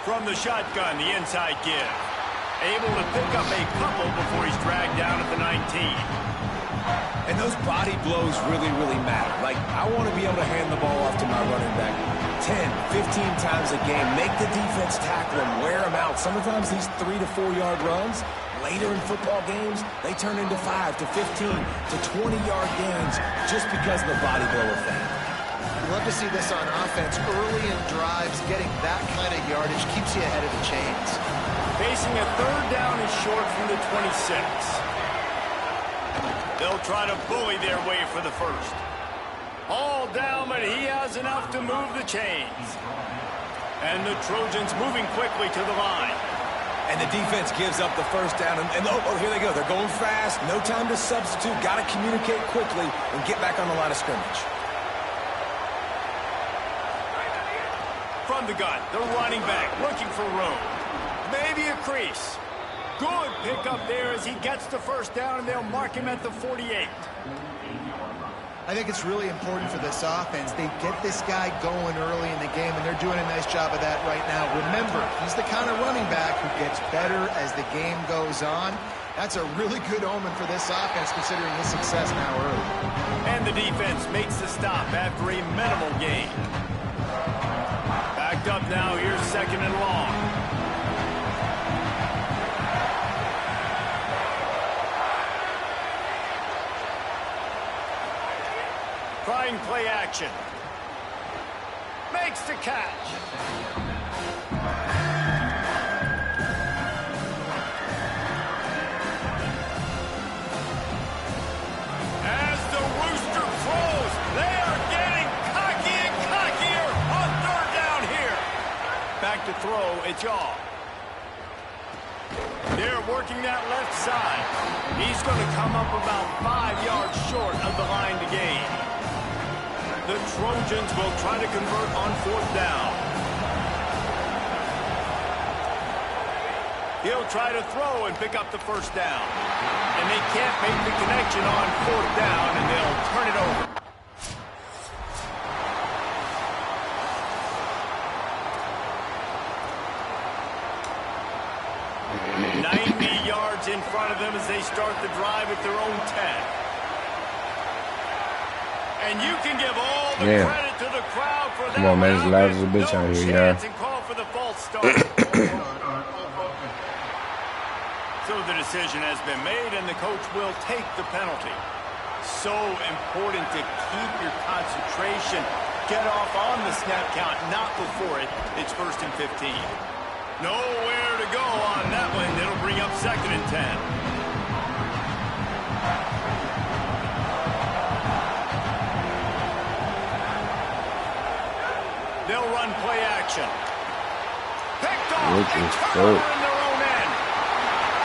From the shotgun, the inside give. Able to pick up a couple before he's dragged down at the 19. And those body blows really, really matter. Like, I want to be able to hand the ball off to my running back 10, 15 times a game. Make the defense tackle him, wear him out. Sometimes these 3 to 4 yard runs, later in football games, they turn into 5 to 15 to 20 yard gains just because of the body blow effect. We love to see this on offense. Early in drives, getting that kind of yardage keeps you ahead of the chains. Facing a third down and short from the 26. They'll try to bully their way for the first. All down, but he has enough to move the chains. And the Trojans moving quickly to the line. And the defense gives up the first down. And oh, here they go. They're going fast. No time to substitute. Got to communicate quickly and get back on the line of scrimmage. From the gun, the running back looking for room. Maybe a crease. Good pickup there as he gets the first down, and they'll mark him at the 48. I think it's really important for this offense. They get this guy going early in the game, and they're doing a nice job of that right now. Remember, he's the kind of running back who gets better as the game goes on. That's a really good omen for this offense, considering his success now early. And the defense makes the stop after a minimal gain. Backed up now, here's second and long. Trying play action. Makes the catch. As the rooster crows, they are getting cocky and cockier on third down here. Back to throw, it's off. They're working that left side. He's going to come up about 5 yards short of the line to gain. The Trojans will try to convert on fourth down. He'll try to throw and pick up the first down. And they can't make the connection on fourth down, and they'll turn it over. In front of them as they start the drive at their own 10. And you can give all the credit to the crowd for that. Come on, man, it's loud as a bitch out here, yeah. And call for the false start. So the decision has been made, and the coach will take the penalty. So important to keep your concentration. Get off on the snap count, not before it. It's 1st and 15. Nowhere to go on that one. It'll bring up 2nd and 10. They'll run play action. Picked off. They turn in their own end.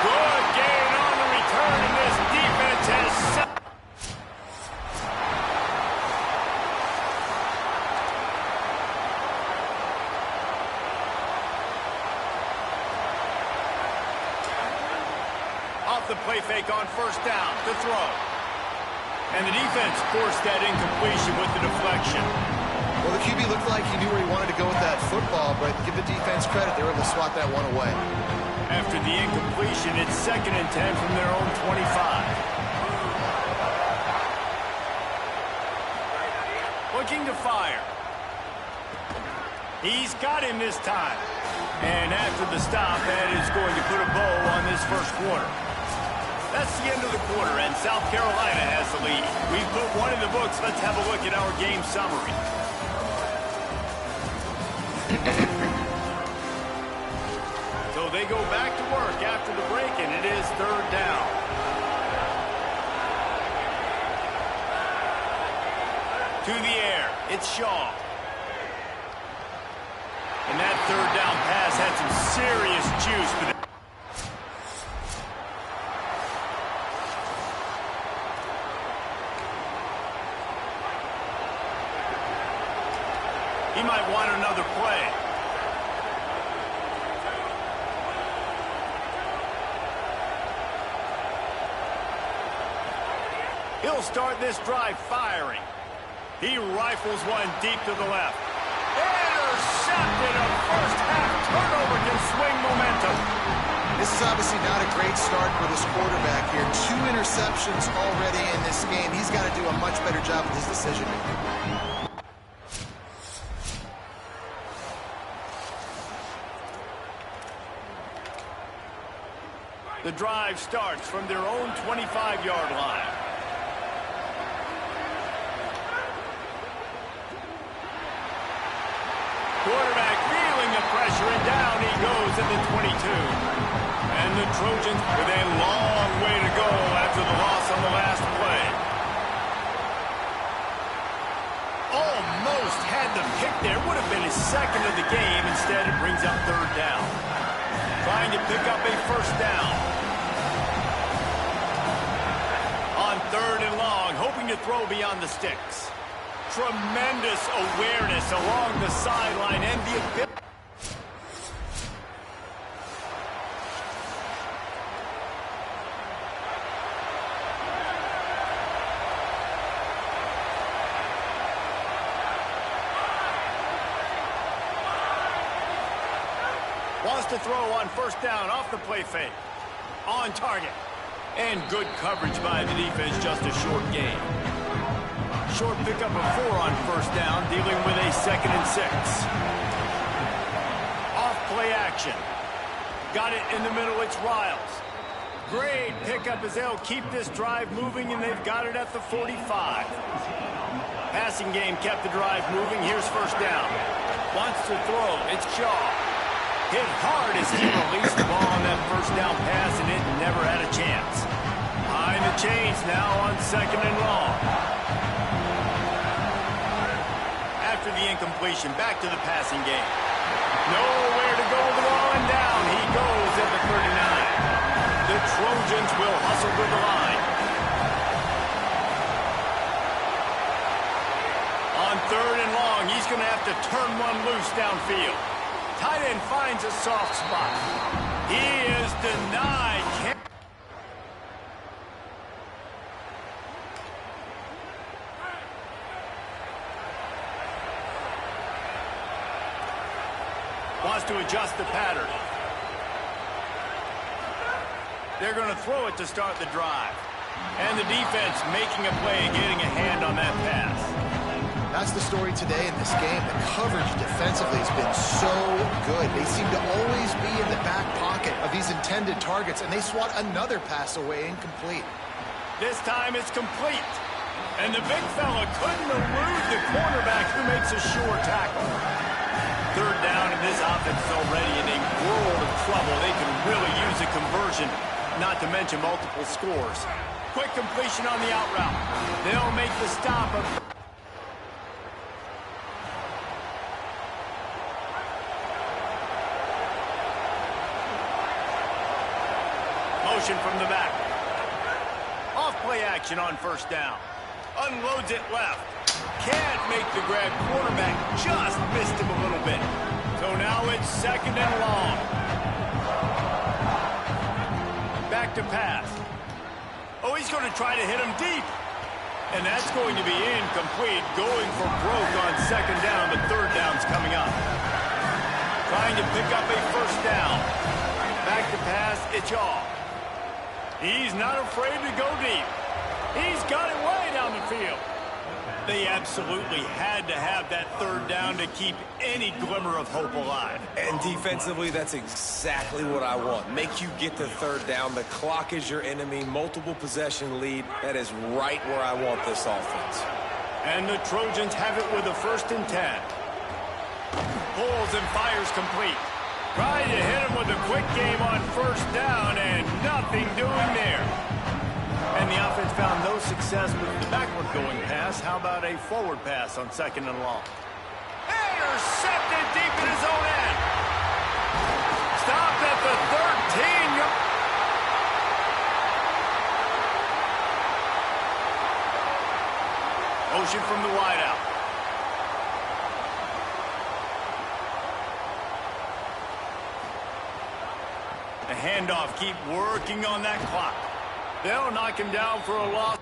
Good gain on the return, and this defense has set. The play fake on first down to throw. And the defense forced that incompletion with the deflection. Well, the QB looked like he knew where he wanted to go with that football, but give the defense credit. They were able to swat that one away. After the incompletion, it's 2nd and 10 from their own 25. Looking to fire. He's got him this time. And after the stop, that is going to put a bow on this first quarter. That's the end of the quarter, and South Carolina has the lead. We've put one in the books. Let's have a look at our game summary. So they go back to work after the break, and it is third down. To the air, it's Shaw. And that third down pass had some serious juice for the He might want another play. He'll start this drive firing. He rifles one deep to the left. Intercepted, a first half turnover this is obviously not a great start for this quarterback here. 2 interceptions already in this game. He's got to do a much better job with his decision-making. The drive starts from their own 25-yard line. Quarterback feeling the pressure, and down he goes at the 22. And the Trojans with a long way to go after the loss on the last play. Almost had the pick there. Would have been his second of the game. Instead, it brings up 3rd down. Trying to pick up a 1st down. On 3rd and long, hoping to throw beyond the sticks. Tremendous awareness along the sideline and the ability. Wants to throw on 1st down off the play fake. On target. And good coverage by the defense, just a short gain. Short pickup of 4 on 1st down, dealing with a 2nd and 6. Off play action. Got it in the middle, it's Riles. Great pickup as they'll keep this drive moving, and they've got it at the 45. Passing game kept the drive moving. Here's 1st down. Wants to throw, it's Shaw. Hit hard as he released the ball on that 1st down pass, and it never had a chance. Behind the chains now on 2nd and long. After the incompletion, back to the passing game. Nowhere to go with the ball, and down he goes at the 39. The Trojans will hustle with the line. On 3rd and long, he's going to have to turn one loose downfield. Tight end finds a soft spot. He is denied. Wants to adjust the pattern. They're going to throw it to start the drive. And the defense making a play and getting a hand on that pass. That's the story today in this game. The coverage defensively has been so good. They seem to always be in the back pocket of these intended targets, and they swat another pass away incomplete. This time it's complete. And the big fella couldn't elude the cornerback who makes a sure tackle. 3rd down, and this offense is already in a world of trouble. They can really use a conversion, not to mention multiple scores. Quick completion on the out route. They'll make the stop of... Motion from the back. Off play action on 1st down. Unloads it left. Can't make the grab. Quarterback just missed him a little bit. So now it's 2nd and long. Back to pass. Oh, he's going to try to hit him deep. And that's going to be incomplete. Going for broke on 2nd down. The 3rd down's coming up. Trying to pick up a 1st down. Back to pass. It's Shaw. He's not afraid to go deep. He's got it way down the field. They absolutely had to have that 3rd down to keep any glimmer of hope alive. And defensively, that's exactly what I want. Make you get to 3rd down. The clock is your enemy. Multiple possession lead. That is right where I want this offense. And the Trojans have it with a 1st and 10. Pulls and fires complete. Trying to hit him with a quick game on 1st down, and nothing doing there. And the offense found no success with the backward-going pass. How about a forward pass on 2nd and long? Intercepted deep in his own end. Stopped at the 13. Motion from the wideout. The handoff, keep working on that clock. They'll knock him down for a loss.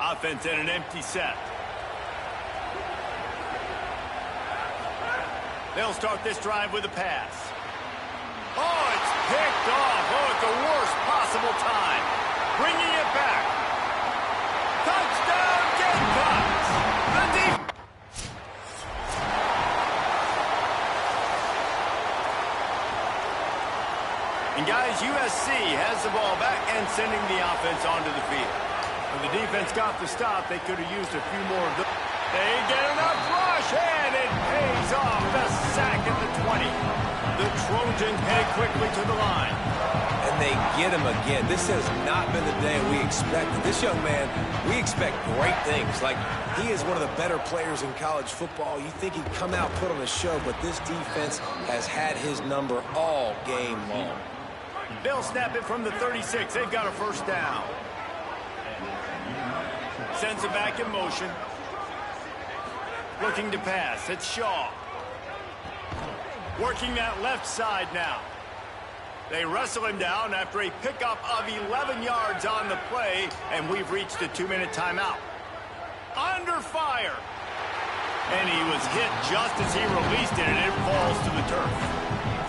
Offense in an empty set. They'll start this drive with a pass. Oh, it's picked off. Oh, at the worst possible time. Bringing it back. Touchdown, Gamecocks. The defense. And guys, USC has the ball back and sending the offense onto the field. When the defense got the stop, they could have used a few more of those. They get enough rush, and it pays off. The sack at the 20. The Trojans head quickly to the line. And they get him again. This has not been the day we expected. This young man, we expect great things. Like, he is one of the better players in college football. You think he'd come out, put on a show, but this defense has had his number all game long. They'll snap it from the 36. They've got a first down. Sends it back in motion. Looking to pass. It's Shaw. Working that left side now. They wrestle him down after a pickup of 11 yards on the play, and we've reached a 2-minute timeout. Under fire. And he was hit just as he released it, and it falls to the turf.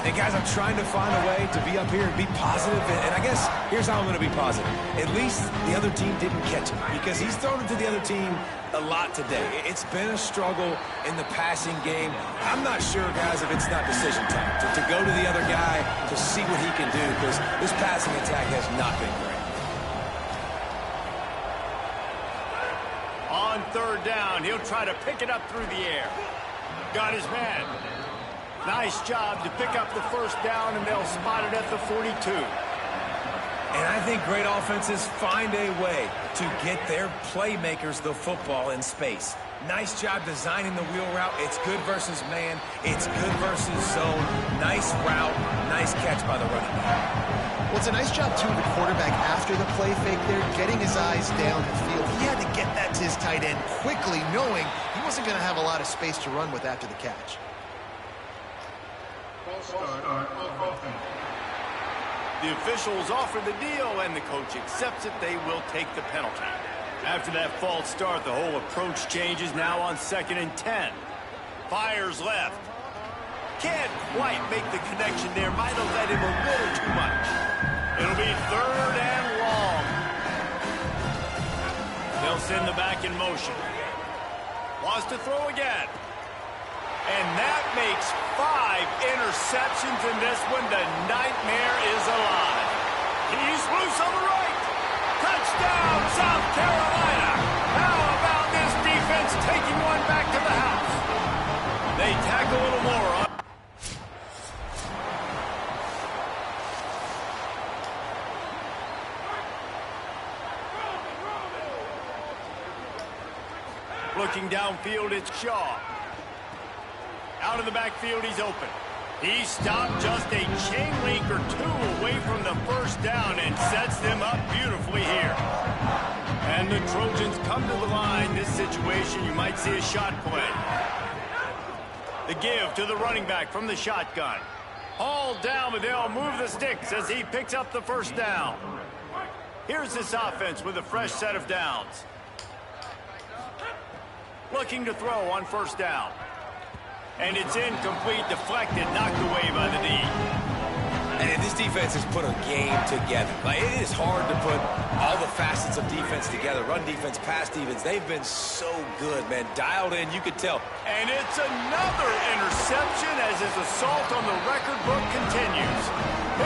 And guys, I'm trying to find a way to be up here and be positive. And I guess here's how I'm going to be positive. At least the other team didn't catch him, because he's thrown it to the other team a lot today. It's been a struggle in the passing game. I'm not sure, guys, if it's not decision time to go to the other guy to see what he can do, because this passing attack has not been great. On third down, he'll try to pick it up through the air. Got his man. Nice job to pick up the first down, and they'll spot it at the 42. And I think great offenses find a way to get their playmakers the football in space. Nice job designing the wheel route. It's good versus man. It's good versus zone. Nice route. Nice catch by the running back. Well, it's a nice job, too, the quarterback after the play fake there, getting his eyes down the field. He had to get that to his tight end quickly, knowing he wasn't going to have a lot of space to run with after the catch. The officials offer the deal, and the coach accepts it. They will take the penalty. After that false start, the whole approach changes now on 2nd and 10. Fires left. Can't quite make the connection there. Might have led him a little too much. It'll be 3rd and long. They'll send the back in motion. Wants to throw again. And that makes 5 interceptions in this one. The nightmare is alive. He's loose on the right. Touchdown, South Carolina. How about this defense taking one back to the house? They tack a little more on. Looking downfield, it's Shaw. Out of the backfield, he's open. He stopped just a chain link or 2 away from the first down and sets them up beautifully here. And the Trojans come to the line. This situation, you might see a shot play. The give to the running back from the shotgun. All down, but they'll move the sticks as he picks up the first down. Here's this offense with a fresh set of downs. Looking to throw on first down. And it's incomplete, deflected, knocked away by the D. And this defense has put a game together. Like, it is hard to put all the facets of defense together. Run defense, pass defense. They've been so good, man. Dialed in, you could tell. And it's another interception as his assault on the record book continues.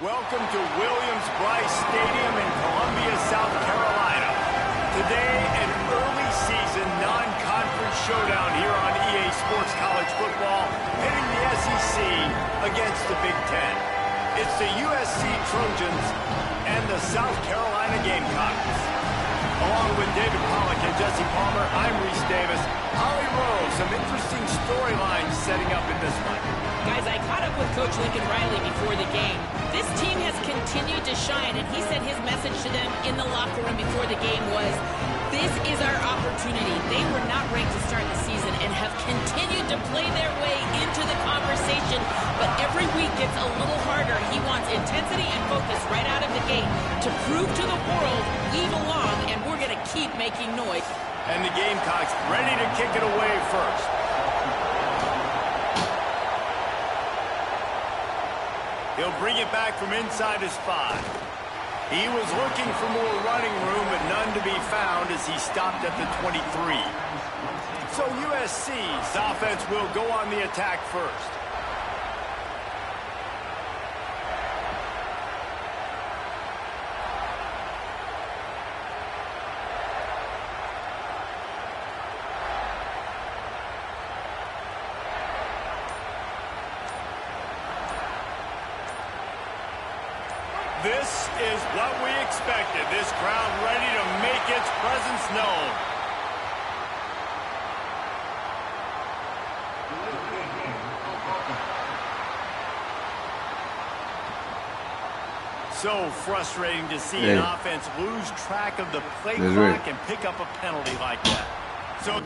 Welcome to Williams-Brice Stadium in Columbia, South Carolina. Today, an early season non-conference showdown here on EA Sports College Football, pitting the SEC against the Big Ten. It's the USC Trojans and the South Carolina Gamecocks. Along with David Pollack and Jesse Palmer, I'm Reese Davis. Holly Rowe, some interesting storylines setting up in this one. Guys, I caught up with Coach Lincoln Riley before the game. This team has continued to shine, and he said his message to them in the locker room before the game was, this is our opportunity. They were not ranked to start the season and have continued to play their way into the conversation, but every week gets a little harder. He wants intensity and focus right out of the gate to prove to the world we belong, and we're going to keep making noise. And the Gamecocks ready to kick it away first. He'll bring it back from inside his 5. He was looking for more running room, but none to be found as he stopped at the 23. So USC's offense will go on the attack first. This is what we expected. This crowd ready to make its presence known. So frustrating to see an offense lose track of the play clock and pick up a penalty like that. So...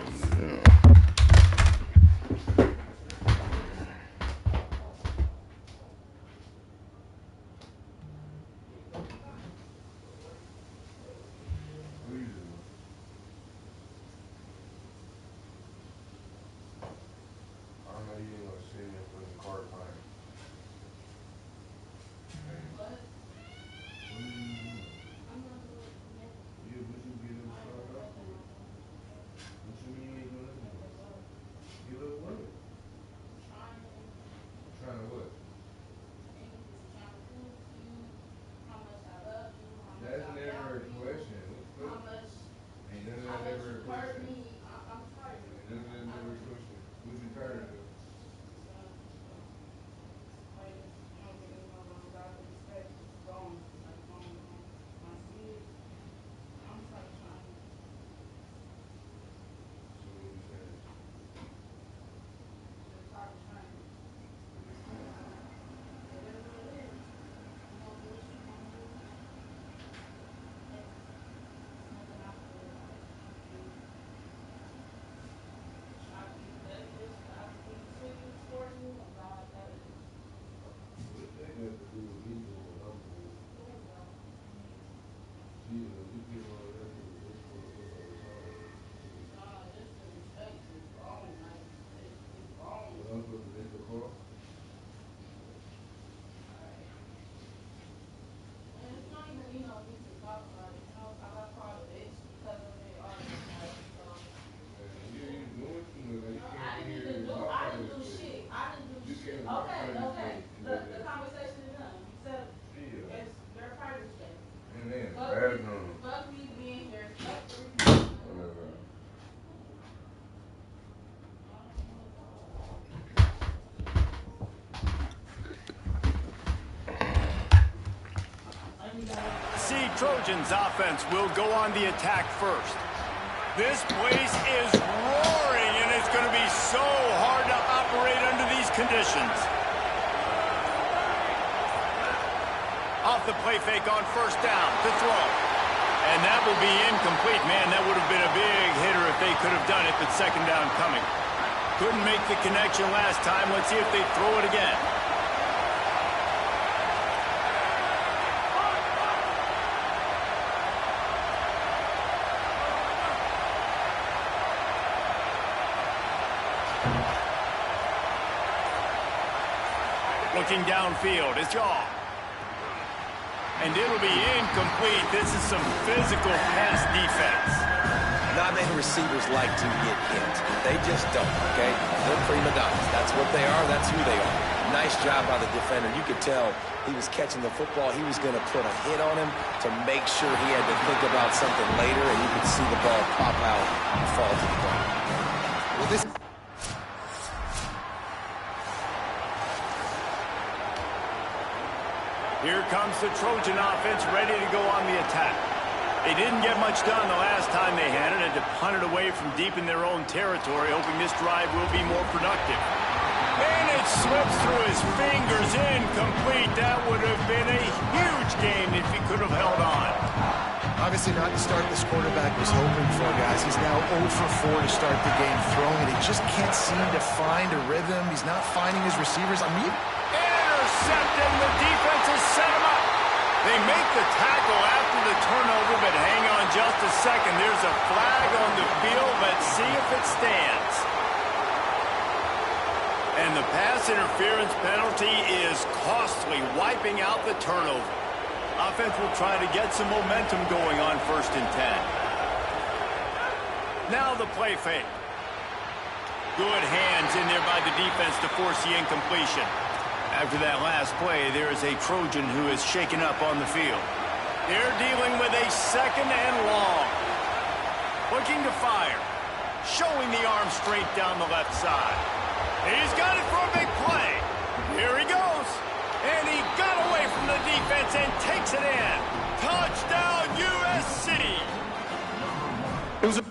Trojans offense will go on the attack first. This place is roaring, and it's going to be so hard to operate under these conditions. Off the play fake on first down to throw. And that will be incomplete. Man, that would have been a big hitter if they could have done it, but second down coming. Couldn't make the connection last time. Let's see if they throw it again. Looking downfield, it's Jaw. And it'll be incomplete. This is some physical pass defense. Not many receivers like to get hit. They just don't, okay? They're prima donnas. That's what they are. That's who they are. Nice job by the defender. You could tell he was catching the football. He was going to put a hit on him to make sure he had to think about something later, and you could see the ball pop out and fall to the ground. Well, this... Here comes the Trojan offense ready to go on the attack. They didn't get much done the last time they had it, and to punt it away from deep in their own territory, hoping this drive will be more productive. And it slips through his fingers, incomplete. That would have been a huge game if he could have held on. Obviously not the start this quarterback was hoping for, guys. He's now 0 for 4 to start the game throwing it. He just can't seem to find a rhythm. He's not finding his receivers. I mean... Intercepted, the defense has set him up. They make the tackle after the turnover, but hang on just a second. There's a flag on the field. Let's see if it stands. And the pass interference penalty is costly, wiping out the turnover. Offense will try to get some momentum going on 1st and 10. Now the play fake. Good hands in there by the defense to force the incompletion. After that last play, there is a Trojan who is shaken up on the field. They're dealing with a 2nd and long. Looking to fire. Showing the arm straight down the left side. He's got it for a big play. Here he goes. And he got away from the defense and takes it in. Touchdown, USC. It was a...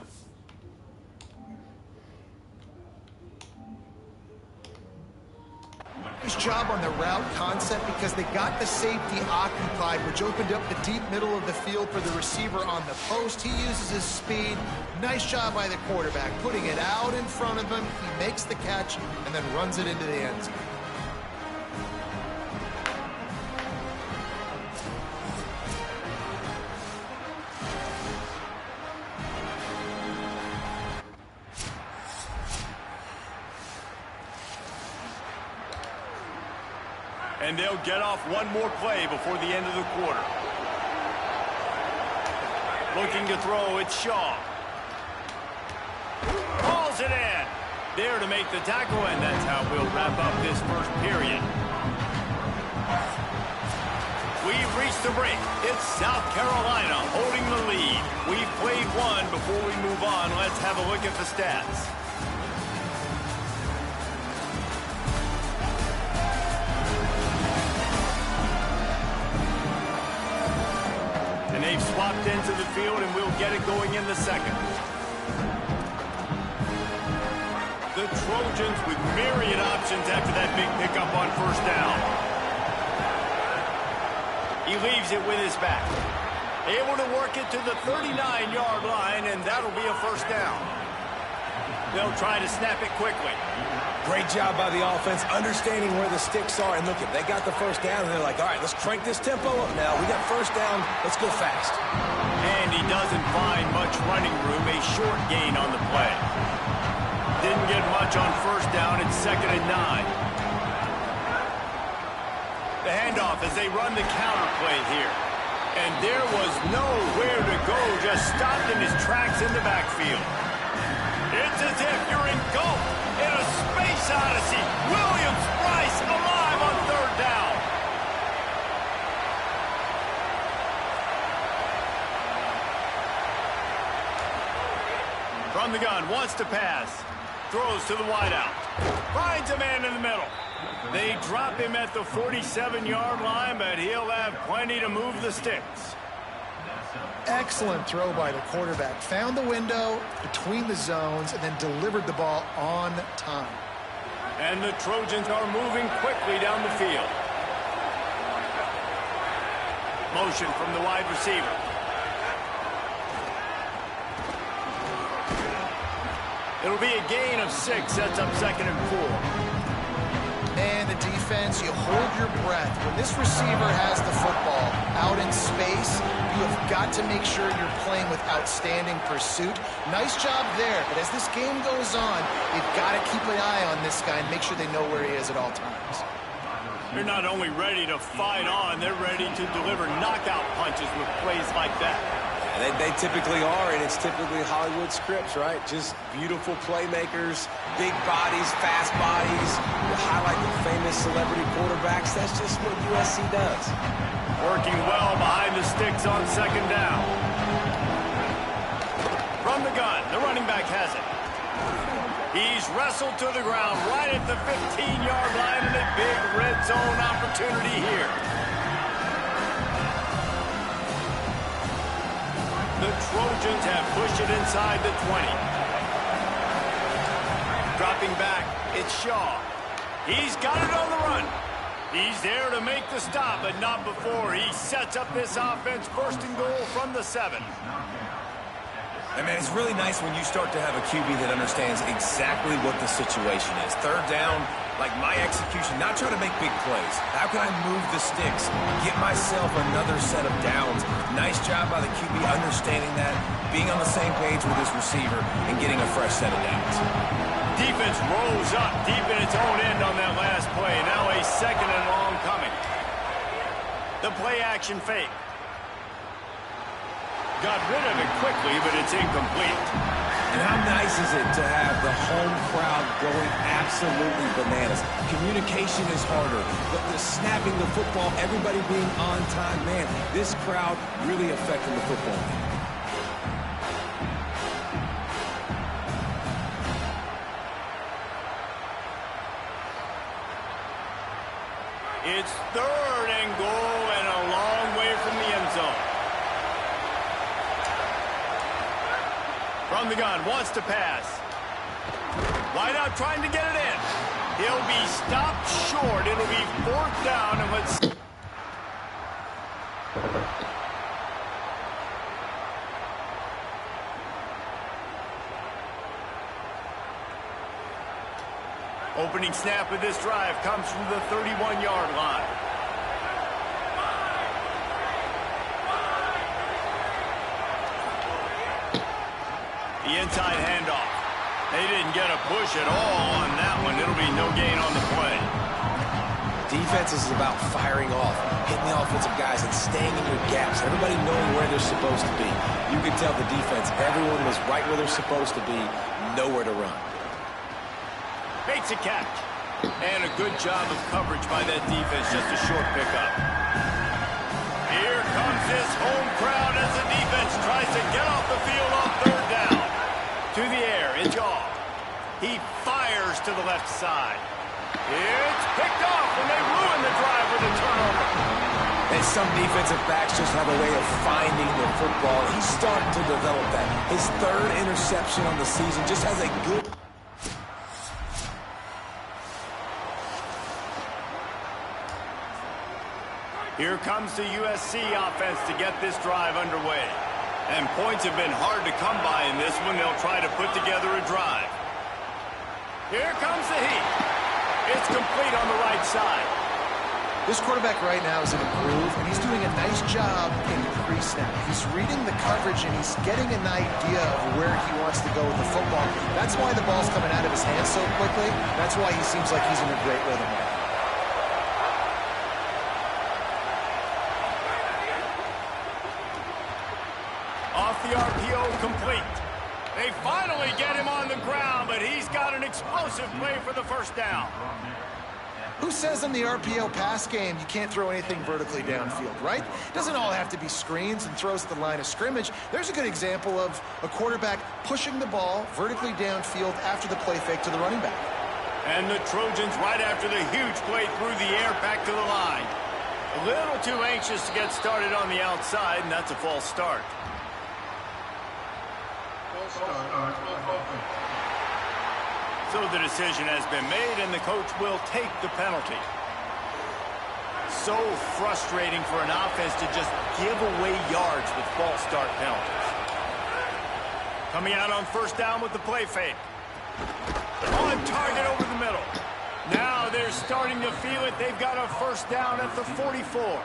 job on the route concept because they got the safety occupied, which opened up the deep middle of the field for the receiver on the post. He uses his speed. Nice job by the quarterback, putting it out in front of him. He makes the catch and then runs it into the end zone. And they'll get off one more play before the end of the quarter. Looking to throw, it's Shaw. Hauls it in. There to make the tackle, and that's how we'll wrap up this first period. We've reached the break. It's South Carolina holding the lead. We've played one. Before we move on, let's have a look at the stats. And they've swapped into the field, and we'll get it going in the second. The Trojans with myriad options after that big pickup on 1st down. He leaves it with his back. Able to work it to the 39-yard line, and that'll be a 1st down. They'll try to snap it quickly. Great job by the offense, understanding where the sticks are. And look, they got the 1st down, and they're like, all right, let's crank this tempo up now. We got 1st down. Let's go fast. And he doesn't find much running room. A short gain on the play. Didn't get much on 1st down. It's 2nd and 9. The handoff as they run the counter play here. And there was nowhere to go. Just stopped in his tracks in the backfield. It's as if you're engulfed in a space odyssey. Williams-Brice alive on 3rd down. From the gun, wants to pass. Throws to the wideout. Finds a man in the middle. They drop him at the 47-yard line, but he'll have plenty to move the sticks. Excellent throw by the quarterback. Found the window between the zones and then delivered the ball on time. And the Trojans are moving quickly down the field. Motion from the wide receiver. It'll be a gain of 6. Sets up 2nd and 4. And the defense, you hold your breath. When this receiver has the football out in space, you have got to make sure you're playing with outstanding pursuit. Nice job there, but as this game goes on, you've got to keep an eye on this guy and make sure they know where he is at all times. They're not only ready to fight on, they're ready to deliver knockout punches with plays like that. And they typically are, and it's typically Hollywood scripts, right? Just beautiful playmakers, big bodies, fast bodies. You highlight the famous celebrity quarterbacks. That's just what USC does. Working well behind the sticks on second down. From the gun, the running back has it. He's wrestled to the ground right at the 15-yard line, and a big red zone opportunity here. The Trojans have pushed it inside the 20. Dropping back, it's Shaw. He's got it on the run. He's there to make the stop, but not before he sets up this offense. First and goal from the 7. And, man, it's really nice when you start to have a QB that understands exactly what the situation is. Third down, like my execution, not trying to make big plays. How can I move the sticks, get myself another set of downs? Nice job by the QB understanding that, being on the same page with his receiver, and getting a fresh set of downs. Defense rolls up deep in its own end on that last play. Now a second and long coming. The play action fake. Got rid of it quickly, but it's incomplete. And how nice is it to have the home crowd going absolutely bananas? Communication is harder, but the snapping the football, everybody being on time, man, this crowd really affecting the football game. It's third and goal and a long way from the end zone. From the gun, wants to pass. Wide out trying to get it in. He'll be stopped short. It'll be fourth down, and let's... Opening snap of this drive comes from the 31-yard line. The inside handoff. They didn't get a push at all on that one. It'll be no gain on the play. Defense is about firing off, hitting the offensive guys, and staying in your gaps. Everybody knowing where they're supposed to be. You can tell the defense, everyone was right where they're supposed to be, nowhere to run. Makes a catch. And a good job of coverage by that defense. Just a short pickup. Here comes this home crowd as the defense tries to get off the field on third down. To the air, it's off. He fires to the left side. It's picked off, and they ruin the drive with a turnover. And some defensive backs just have a way of finding the football. He's starting to develop that. His third interception on the season just has a good... Here comes the USC offense to get this drive underway. And points have been hard to come by in this one. They'll try to put together a drive. Here comes the heat. It's complete on the right side. This quarterback right now is in a groove, and he's doing a nice job in pre-snap. He's reading the coverage, and he's getting an idea of where he wants to go with the football. That's why the ball's coming out of his hands so quickly. That's why he seems like he's in a great rhythm now. Off the RPO, complete. They finally get him on the ground, but he's got an explosive play for the first down. Who says in the RPO pass game you can't throw anything vertically downfield, right? It doesn't all have to be screens and throws at the line of scrimmage. There's a good example of a quarterback pushing the ball vertically downfield after the play fake to the running back. And the Trojans, right after the huge play through the air, back to the line. A little too anxious to get started on the outside, and that's a false start. So the decision has been made, and the coach will take the penalty. So frustrating for an offense to just give away yards with false start penalties. Coming out on first down with the play fake. On target over the middle. Now they're starting to feel it. They've got a first down at the 44.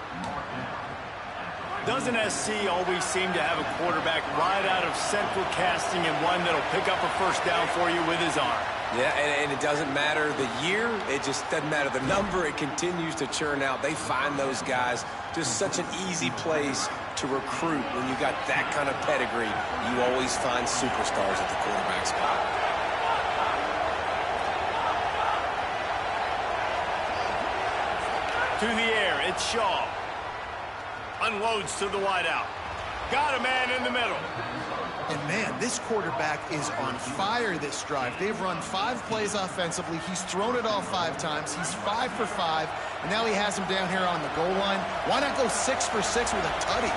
Doesn't SC always seem to have a quarterback right out of central casting and one that'll pick up a first down for you with his arm? Yeah, and it doesn't matter the year. It just doesn't matter the number. It continues to churn out. They find those guys. Just such an easy place to recruit when you got that kind of pedigree. You always find superstars at the quarterback spot. To the air, it's Shaw. Unloads to the wideout. Got a man in the middle. And man, this quarterback is on fire this drive. They've run 5 plays offensively. He's thrown it all 5 times. He's 5 for 5. And now he has him down here on the goal line. Why not go 6 for 6 with a tutty?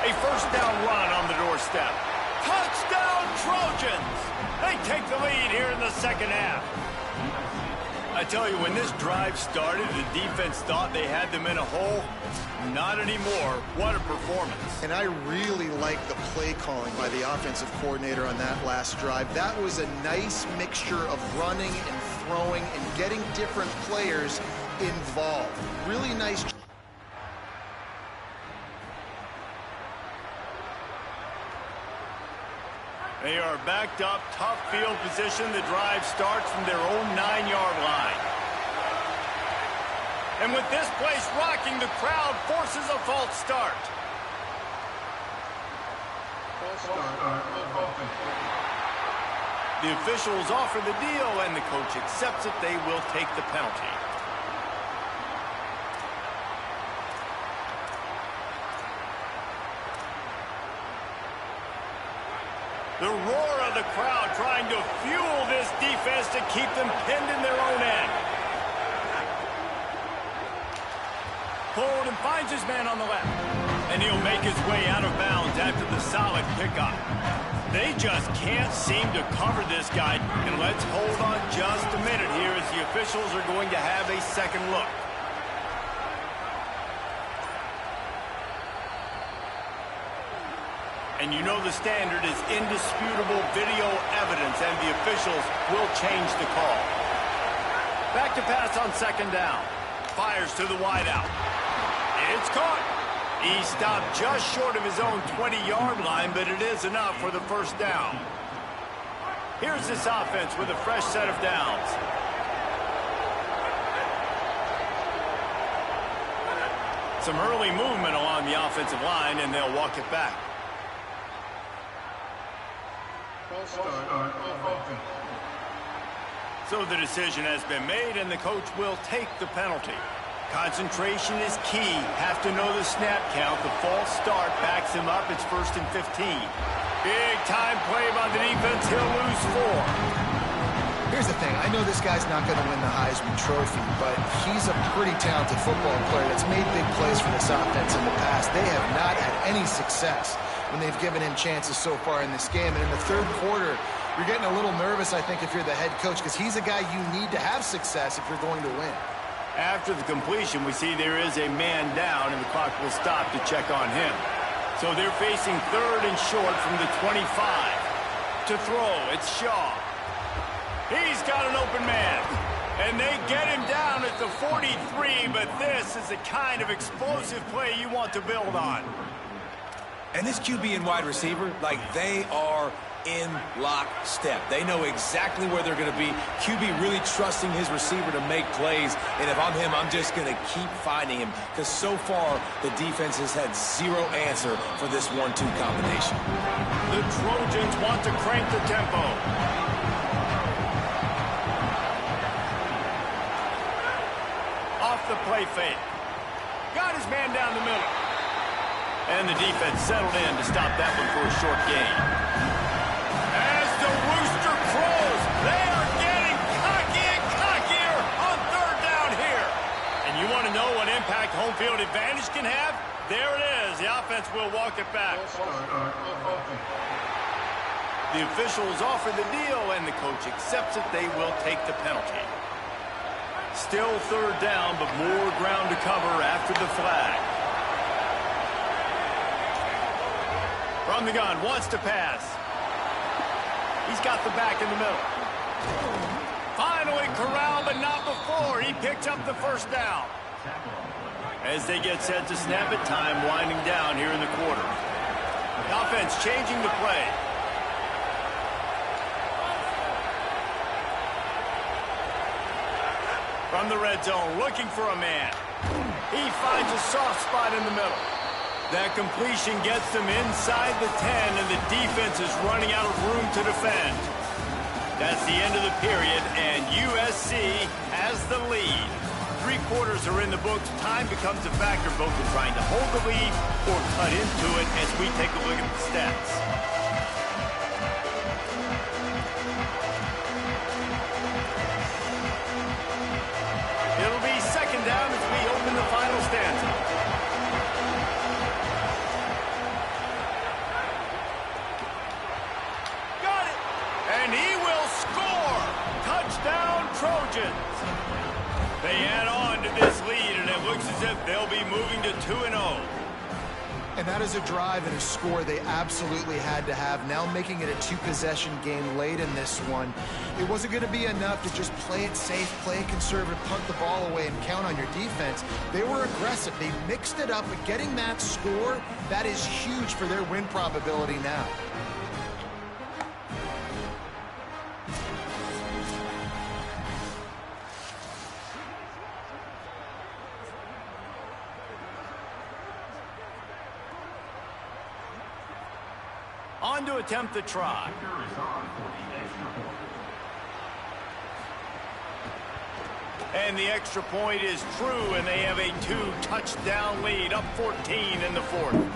A first down run on the doorstep. Touchdown Trojans! They take the lead here in the second half. I tell you, when this drive started, the defense thought they had them in a hole. Not anymore. What a performance. And I really like the play calling by the offensive coordinator on that last drive. That was a nice mixture of running and throwing and getting different players involved. Really nice. They are backed up, tough field position. The drive starts from their own 9-yard line. And with this place rocking, the crowd forces a false start. The officials offer the deal, and the coach accepts it. They will take the penalty. The roar of the crowd trying to fuel this defense to keep them pinned in their own end. Pulled and finds his man on the left. And he'll make his way out of bounds after the solid pickup. They just can't seem to cover this guy. And let's hold on just a minute here as the officials are going to have a second look. And you know the standard is indisputable video evidence, and the officials will change the call. Back to pass on second down. Fires to the wideout. It's caught. He stopped just short of his own 20-yard line, but it is enough for the first down. Here's this offense with a fresh set of downs. Some early movement along the offensive line, and they'll walk it back. So the decision has been made, and the coach will take the penalty. Concentration is key. Have to know the snap count. The false start backs him up. It's 1st and 15. Big time play by the defense. He'll lose 4. Here's the thing. I know this guy's not going to win the Heisman Trophy, but he's a pretty talented football player that's made big plays for this offense in the past. They have not had any success when they've given him chances so far in this game. And in the third quarter, you're getting a little nervous, I think, if you're the head coach, because he's a guy you need to have success if you're going to win. After the completion, we see there is a man down, and the clock will stop to check on him. So they're facing 3rd and short from the 25. To throw, it's Shaw. He's got an open man. And they get him down at the 43, but this is the kind of explosive play you want to build on. And this QB and wide receiver, like, they are in lockstep. They know exactly where they're going to be. QB really trusting his receiver to make plays. And if I'm him, I'm just going to keep finding him, because so far the defense has had zero answer for this 1-2 combination. The Trojans want to crank the tempo. Off the play fake. Got his man down the middle. And the defense settled in to stop that one for a short gain. As the rooster crows, they are getting cocky and cockier on 3rd down here. And you want to know what impact home field advantage can have? There it is. The offense will walk it back. The officials offer the deal, and the coach accepts it. They will take the penalty. Still 3rd down, but more ground to cover after the flag. From the gun, wants to pass. He's got the back in the middle. Finally corralled, but not before. He picked up the first down. As they get set to snap it, time winding down here in the quarter. The offense changing the play. From the red zone, looking for a man. He finds a soft spot in the middle. That completion gets them inside the 10, and the defense is running out of room to defend. That's the end of the period, and USC has the lead. 3 quarters are in the books. Time becomes a factor both in trying to hold the lead or cut into it as we take a look at the stats. It'll be second down as we open the final stanza. Got it! And he will score! Touchdown, Trojans! They add on to this lead, and it looks as if they'll be moving to 2-0. And that is a drive and a score they absolutely had to have. Now making it a 2-possession game late in this one. It wasn't going to be enough to just play it safe, play it conservative, punt the ball away, and count on your defense. They were aggressive. They mixed it up, but getting that score, that is huge for their win probability now. On to attempt the try. And the extra point is true, and they have a 2-touchdown lead, up 14 in the 4th.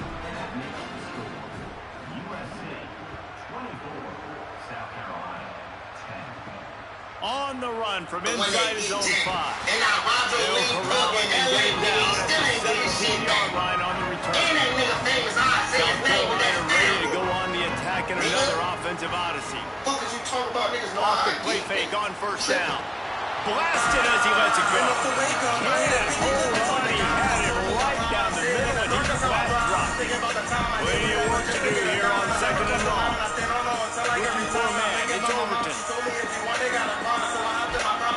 On the run from inside his own 5. They'll corral him and get him down at the 17-yard line on the return. South Carolina ready to go on the attack in another offensive odyssey. Off the play fake on first down. Blasted as he lets it go. Can't hold on. He had it right down the middle, and he flat dropped. Plenty of work to do here on second and long. Looking for a man. It's Overton.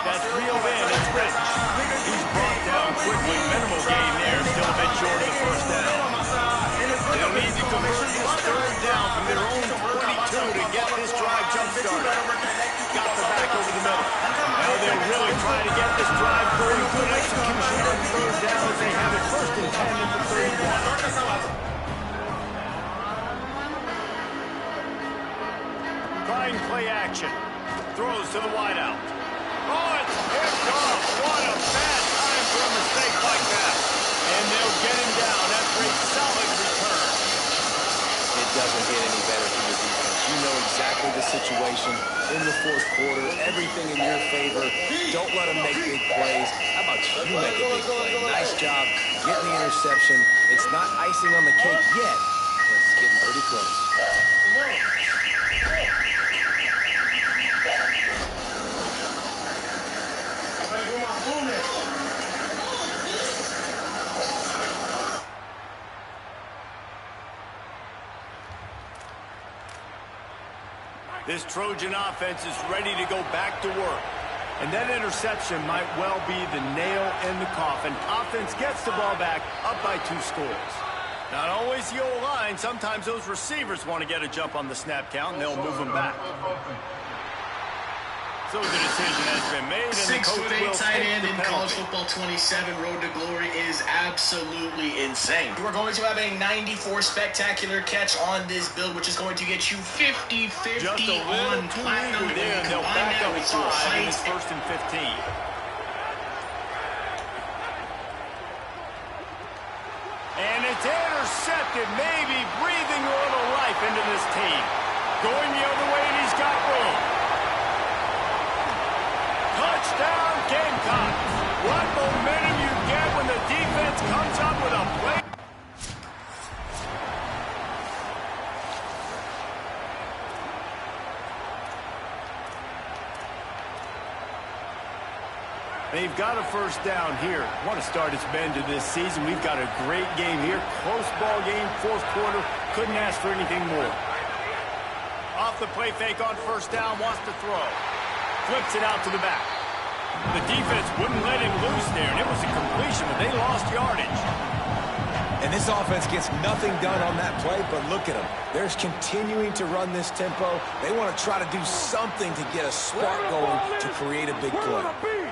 That's reeled in. It's Rich. He's brought down quickly. Minimal gain there. Still a bit short of the first down. They'll need to convert this third down from their own 22 to get this drive jump-started. Got the back over the middle. Now they'll really try to get this drive going. Good execution on third down as they have it first and 10 at the 31. Trying play action. Throws to the wideout. Oh, it's picked off. What a bad time for a mistake like that. And they'll get him down after a solid return. It doesn't get any better for the defense. You know exactly the situation in the 4th quarter. Everything in your favor. Don't let them make big plays. How about you make a big play? Nice job getting the interception. It's not icing on the cake yet, but it's getting pretty close. This Trojan offense is ready to go back to work. And that interception might well be the nail in the coffin. Offense gets the ball back, up by 2 scores. Not always the O-line. Sometimes those receivers want to get a jump on the snap count, and they'll move them back. So the decision has been made, and the coach will tight take end the in college penalty. football 27 road to glory is absolutely insane. We're going to have a 94 spectacular catch on this build, which is going to get you 50-50 on platinum. There, and they'll back up 5 in this first and 15. And it's intercepted, maybe breathing a little life into this team. Going the other way, and he's got room. Touchdown, Gamecocks. What momentum you get when the defense comes up with a play. They've got a first down here. Want to start its bend to this season. We've got a great game here. Close ball game, 4th quarter. Couldn't ask for anything more. Off the play fake on first down, wants to throw. Flips it out to the back. The defense wouldn't let him loose there, and it was a completion, but they lost yardage. And this offense gets nothing done on that play, but look at them. They're continuing to run this tempo. They want to try to do something to get a spark going to create a big play.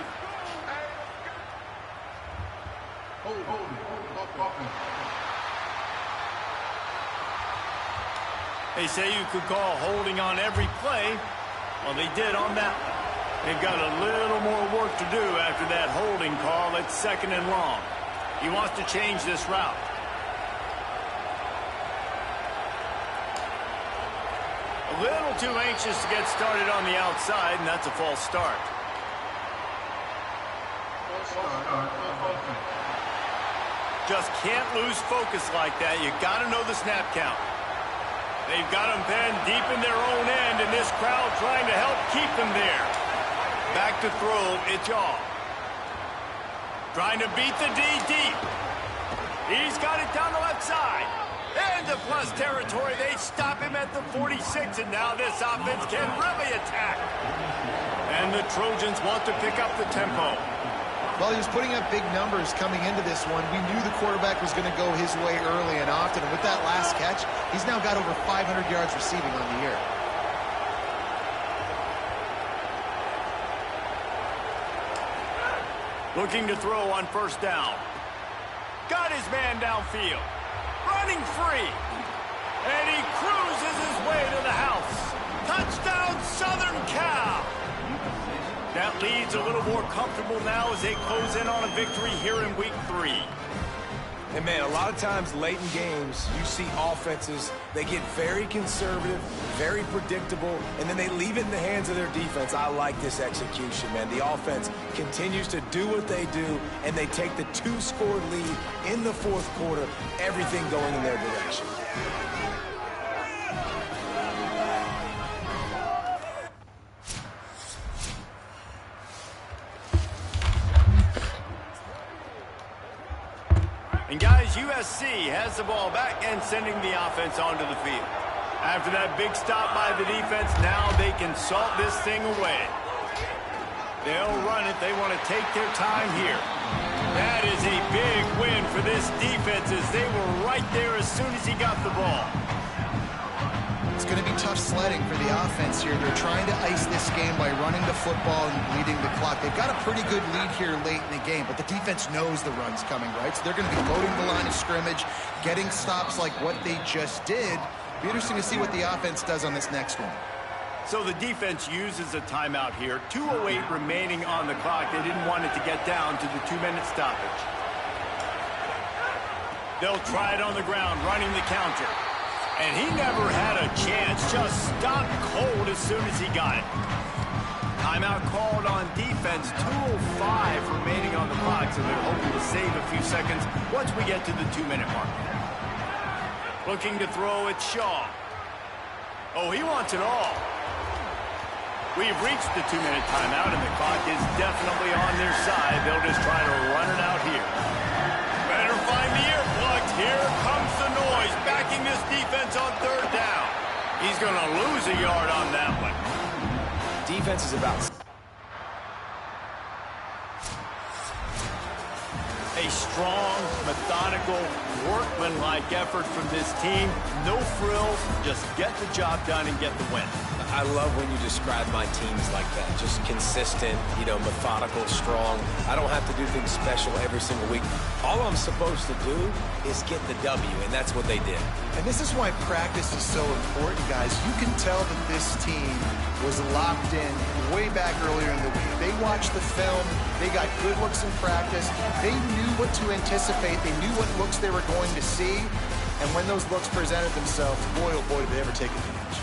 They say you could call holding on every play. Well, they did on that one. They've got a little more work to do after that holding call at 2nd and long. He wants to change this route. A little too anxious to get started on the outside, and that's a false start. Just can't lose focus like that. You got to know the snap count. They've got them pinned deep in their own end, and this crowd trying to help keep them there. Back to throw, it's off. Trying to beat the D deep. He's got it down the left side. Into plus territory. They stop him at the 46, and now this offense can really attack. And the Trojans want to pick up the tempo. Well, he was putting up big numbers coming into this one. We knew the quarterback was going to go his way early and often. And with that last catch, he's now got over 500 yards receiving on the year. Looking to throw on 1st down. Got his man downfield. Running free. And he cruises his way to the house. Touchdown, Southern Cal. That lead's a little more comfortable now as they close in on a victory here in week 3. And, man, a lot of times late in games, you see offenses, they get very conservative, very predictable, and then they leave it in the hands of their defense. I like this execution, man. The offense continues to do what they do, and they take the 2-score lead in the 4th quarter, everything going in their direction. And guys, USC has the ball back and sending the offense onto the field. After that big stop by the defense, now they can salt this thing away. They'll run it. They want to take their time here. That is a big win for this defense as they were right there as soon as he got the ball. It's going to be tough sledding for the offense here. They're trying to ice this game by running the football and leading the clock. They've got a pretty good lead here late in the game, but the defense knows the run's coming, right? So they're going to be loading the line of scrimmage, getting stops like what they just did. Be interesting to see what the offense does on this next one. So the defense uses a timeout here. 2:08 remaining on the clock. They didn't want it to get down to the 2-minute stoppage. They'll try it on the ground, running the counter. And he never had a chance, just stopped cold as soon as he got it. Timeout called on defense, 2:05 remaining on the clock, so they're hoping to save a few seconds once we get to the 2-minute mark. Looking to throw it, Shaw. Oh, he wants it all. We've reached the 2-minute timeout, and the clock is definitely on their side. They'll just try to run it out here. Better find the earplugs. Here comes the noise, backing this defense on 3rd down. He's going to lose a yard on that one. Defense is about... A strong, methodical, workmanlike effort from this team. No frills, just get the job done and get the win. I love when you describe my teams like that. Just consistent, methodical, strong. I don't have to do things special every single week. All I'm supposed to do is get the W, and that's what they did. And this is why practice is so important, guys. You can tell that this team was locked in way back earlier in the week. They watched the film. They got good looks in practice. They knew what to anticipate. They knew what looks they were going to see. And when those looks presented themselves, boy, oh boy, did they ever take advantage.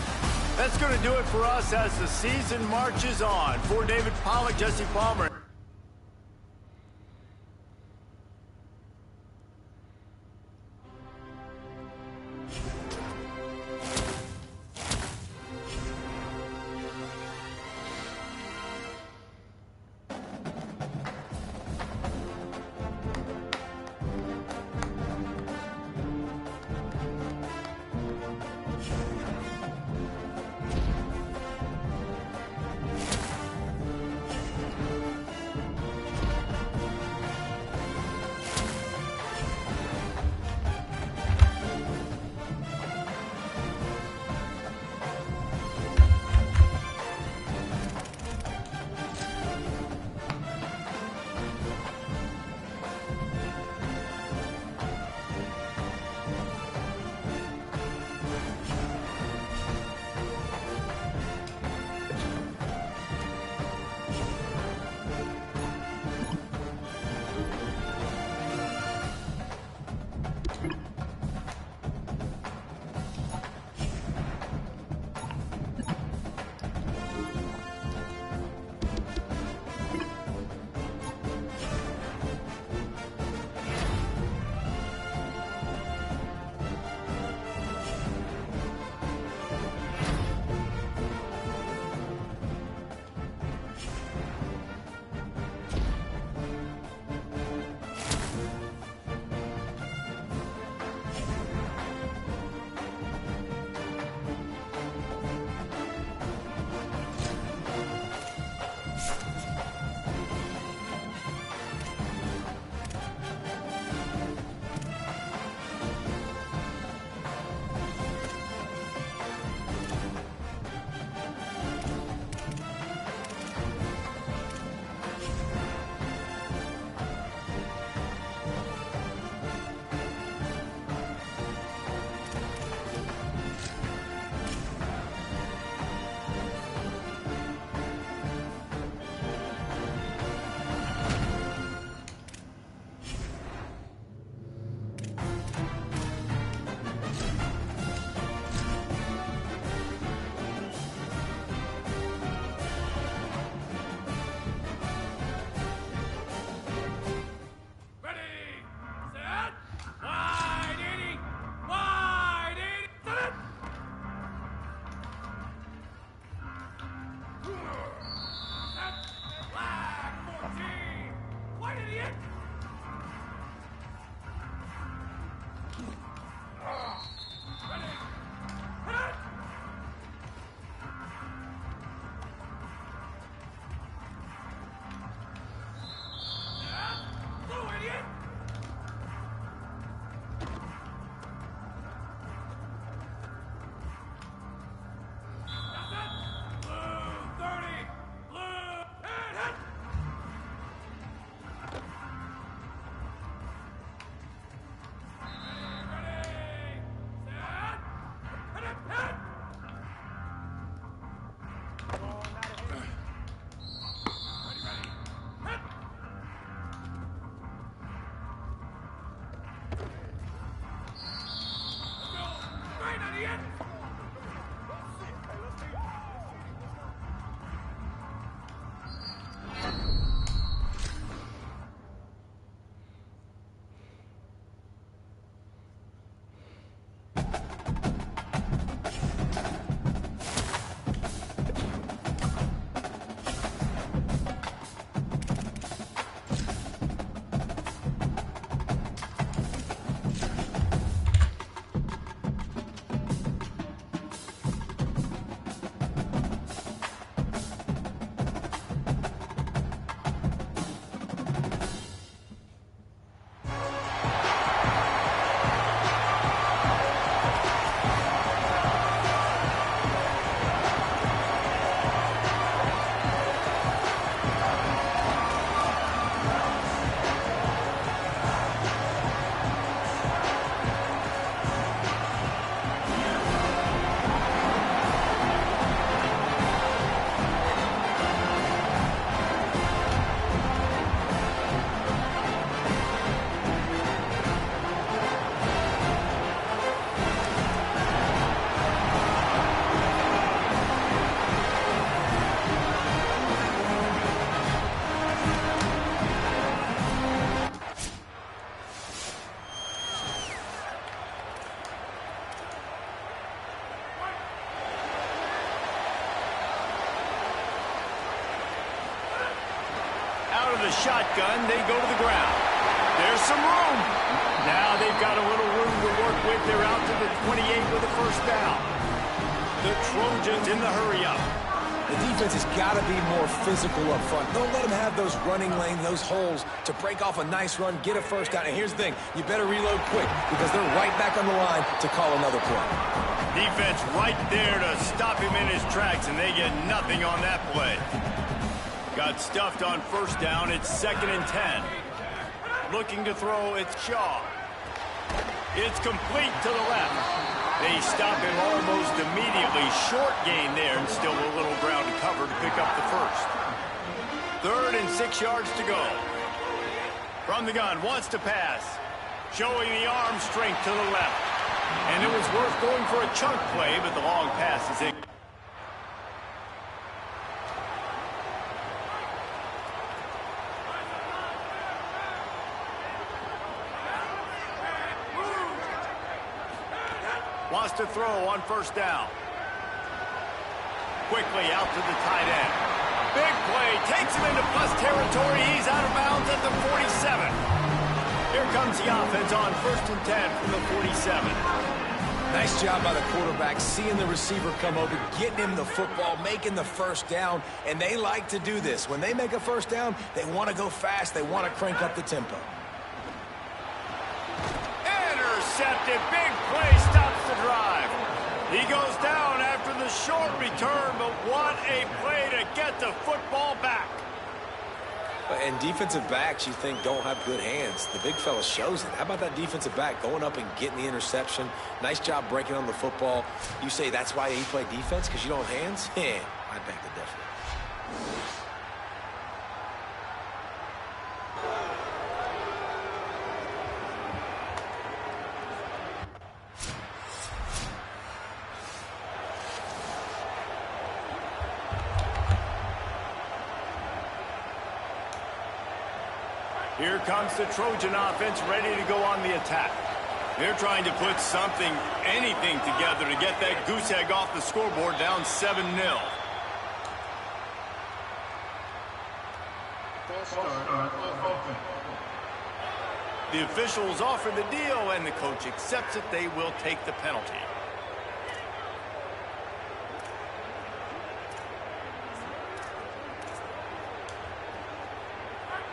That's going to do it for us as the season marches on. For David Pollack, Jesse Palmer. the shotgun, they go to the ground. There's some room. Now they've got a little room to work with. They're out to the 28 with a first down. The Trojans in the hurry-up. The defense has got to be more physical up front. Don't let them have those running lanes, those holes to break off a nice run, get a first down. And here's the thing, you better reload quick because they're right back on the line to call another play. Defense right there to stop him in his tracks, and they get nothing on that play. Got stuffed on first down. It's 2nd and 10. Looking to throw, it's Shaw. It's complete to the left. They stop him almost immediately. Short gain there, and still a little ground to cover to pick up the first. 3rd and 6 yards to go. From the gun, wants to pass. Showing the arm strength to the left. And it was worth going for a chunk play, but the long pass is in. Wants to throw on first down. Quickly out to the tight end. Big play. Takes him into plus territory. He's out of bounds at the 47. Here comes the offense on 1st and 10 from the 47. Nice job by the quarterback, seeing the receiver come over, getting him the football, making the first down, and they like to do this. When they make a first down, they want to go fast. They want to crank up the tempo. Intercepted. Big play stops the drive. He goes down after the short return, but what a play to get the football back. And defensive backs, you think, don't have good hands. The big fella shows it. How about that defensive back going up and getting the interception? Nice job breaking on the football. You say that's why you play defense, because you don't have hands? Yeah, I beg to differ. Here comes the Trojan offense ready to go on the attack. They're trying to put something, anything together to get that goose egg off the scoreboard down 7-0. The officials offer the deal, and the coach accepts it. They will take the penalty.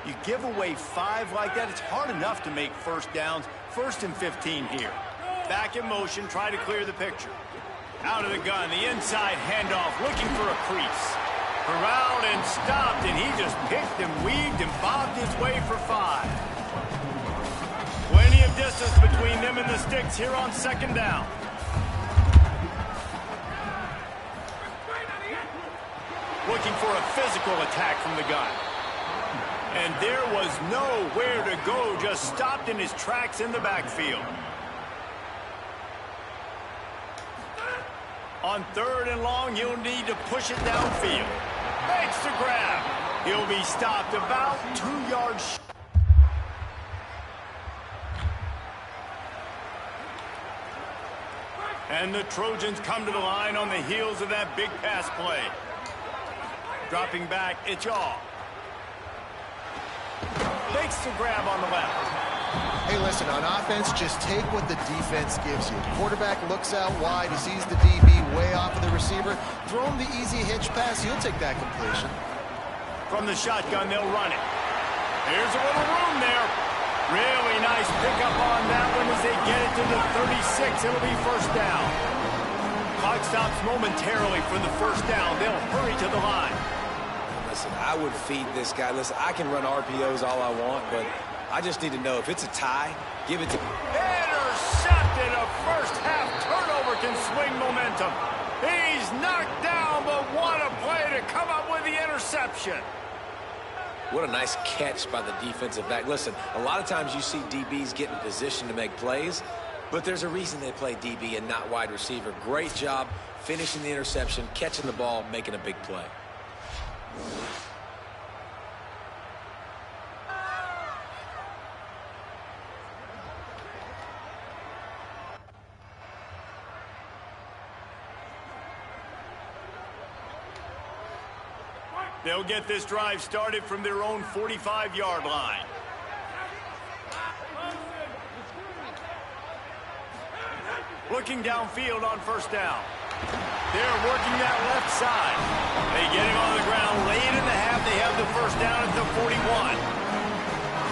You give away 5 like that, it's hard enough to make first downs. 1st and 15 here. Back in motion, try to clear the picture. Out of the gun, the inside handoff, looking for a crease. Corralled and stopped, and he just picked and weaved and bobbed his way for 5. Plenty of distance between them and the sticks here on 2nd down. Looking for a physical attack from the gun. And there was nowhere to go, just stopped in his tracks in the backfield. On 3rd and long, he'll need to push it downfield. Makes the grab. He'll be stopped about 2 yards. And the Trojans come to the line on the heels of that big pass play. Dropping back, it's Yaw. Makes the grab on the left. Hey, listen, on offense, just take what the defense gives you. Quarterback looks out wide. He sees the DB way off of the receiver. Throw him the easy hitch pass. He'll take that completion. From the shotgun, they'll run it. Here's a little room there. Really nice pickup on that one as they get it to the 36. It'll be first down. Clock stops momentarily for the first down. They'll hurry to the line. Listen, I would feed this guy. Listen, I can run RPOs all I want, but I just need to know if it's a tie, give it to... Intercepted. A first-half turnover can swing momentum. He's knocked down, but what a play to come up with the interception. What a nice catch by the defensive back. Listen, a lot of times you see DBs get in position to make plays, but there's a reason they play DB and not wide receiver. Great job finishing the interception, catching the ball, making a big play. They'll get this drive started from their own 45-yard line. Looking downfield on first down. They're working that left side. They get it on the ground late in the half. They have the first down at the 41.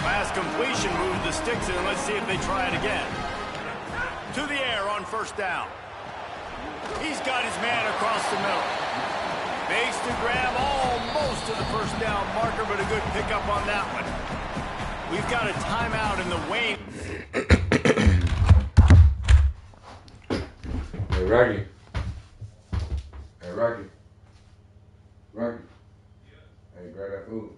Pass completion moves the sticks in. Let's see if they try it again. To the air on first down. He's got his man across the middle. Makes the grab almost to the first down marker, but a good pickup on that one. We've got a timeout in the Wayne. Hey, Rocky. Hey, Rocky. Rocky. Hey, grab that food.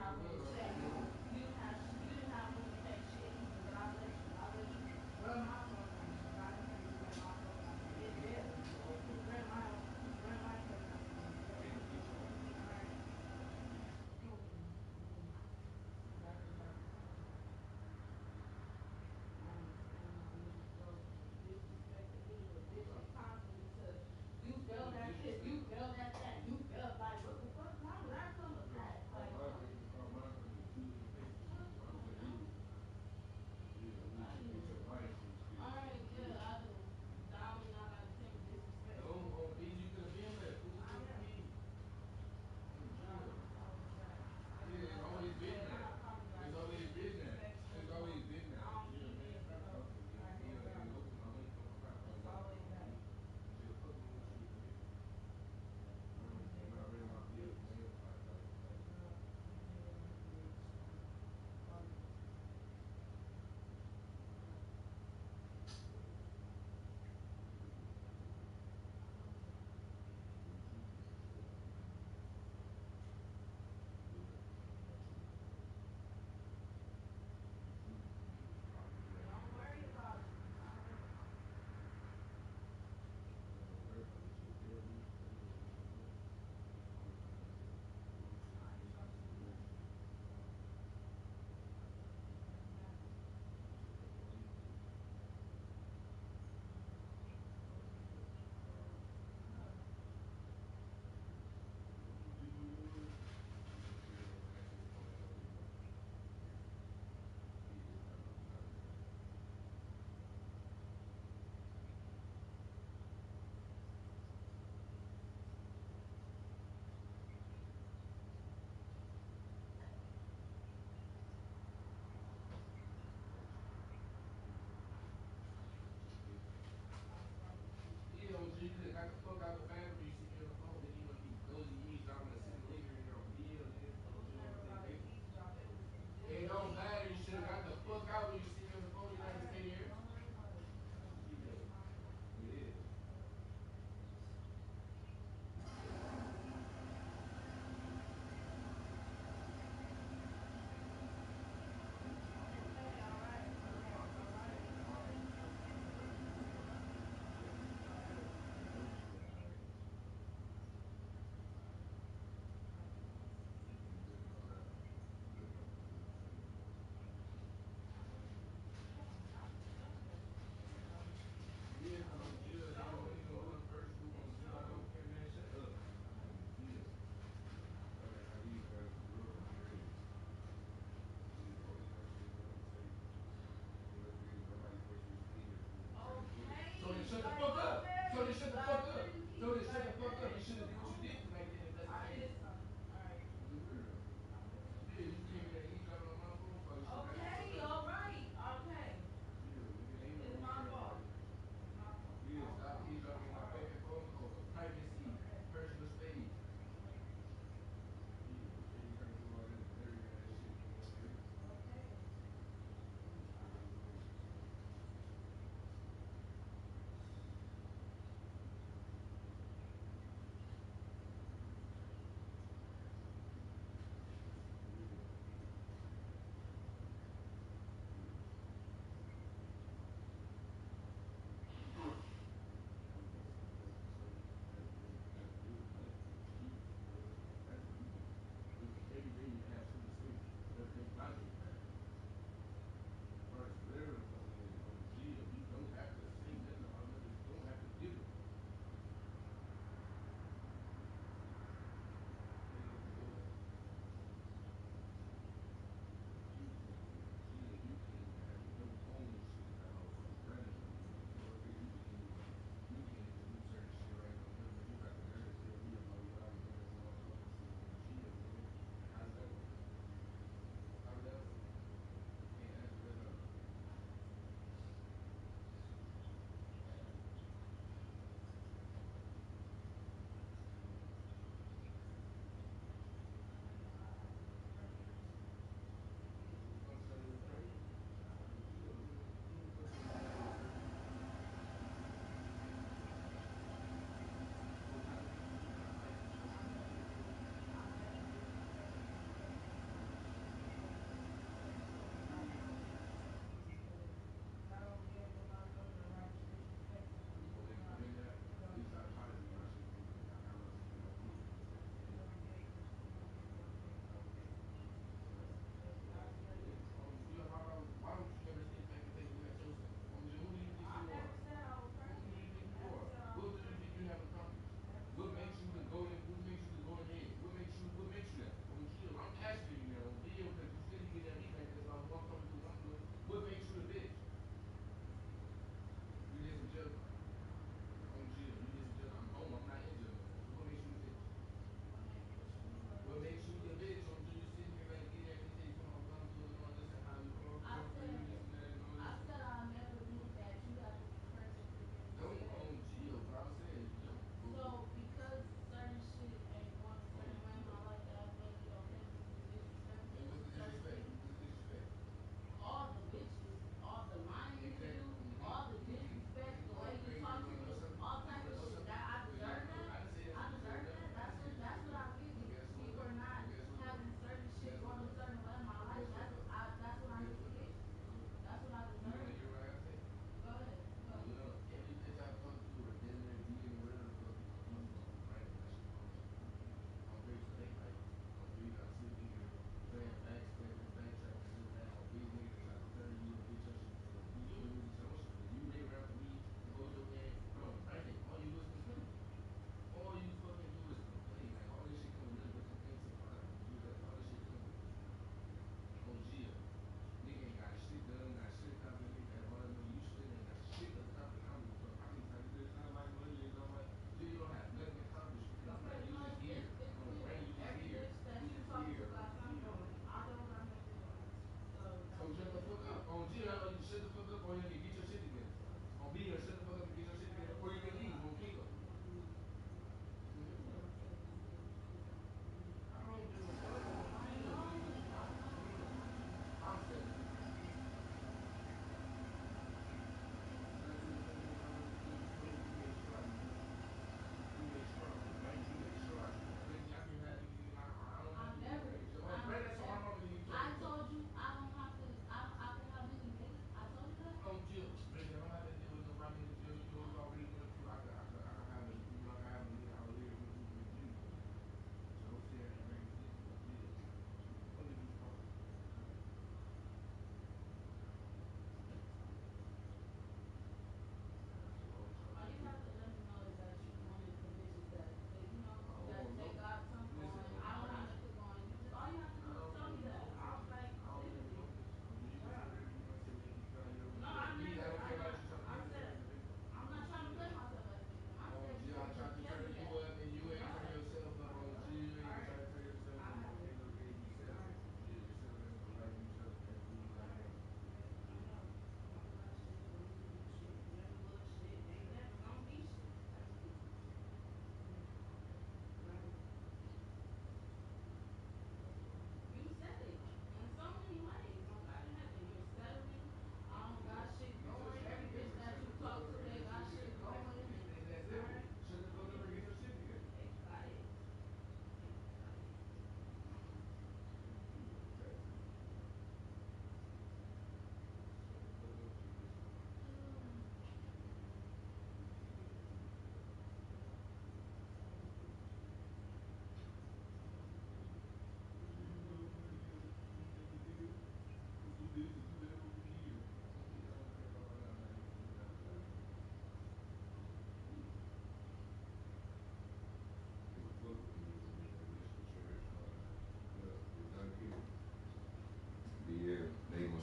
You start lying.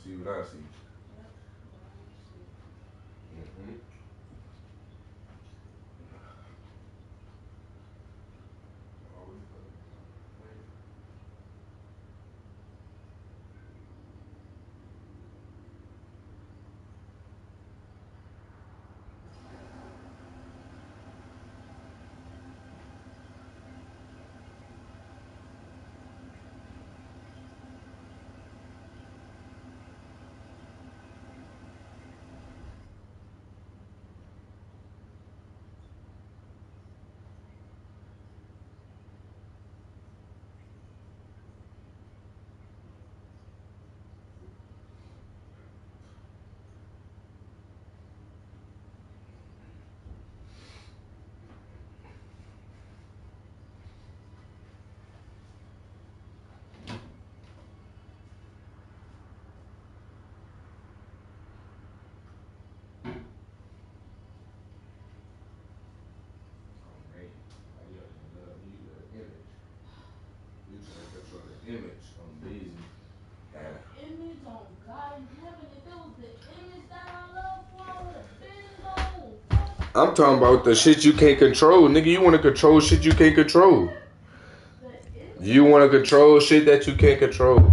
see what I see. Image on these. Image on God in heaven. If it was the image that I love for, I would have been gone. I'm talking about the shit you can't control, nigga. You want to control shit you can't control. You want to control shit that you can't control. Okay,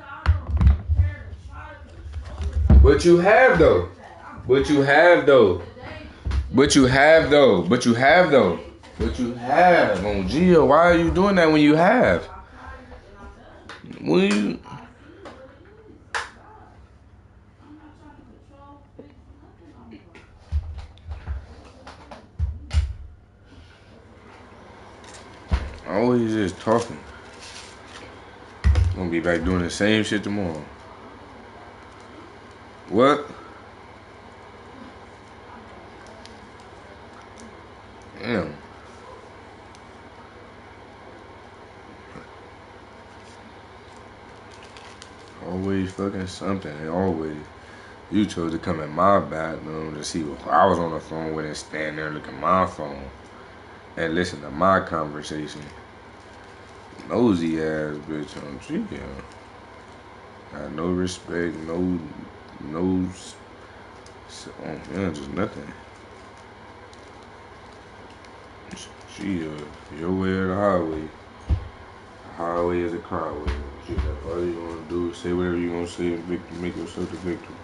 I don't care to try to control it. But you have though. But you have though. But you have though. But you have though. But you have on Gio. Why are you doing that when you have? When you. Always just talking. Gonna be back doing the same shit tomorrow. What? Damn. Always fucking something. Always. You chose to come in my bathroom to see what I was on the phone with and stand there and look at my phone and listen to my conversation. Nosy ass bitch on Gio. Got no respect, no, just nothing. Gio, your way or the highway. The highway is a car way. All you gonna do is say whatever you gonna say and make yourself the victim.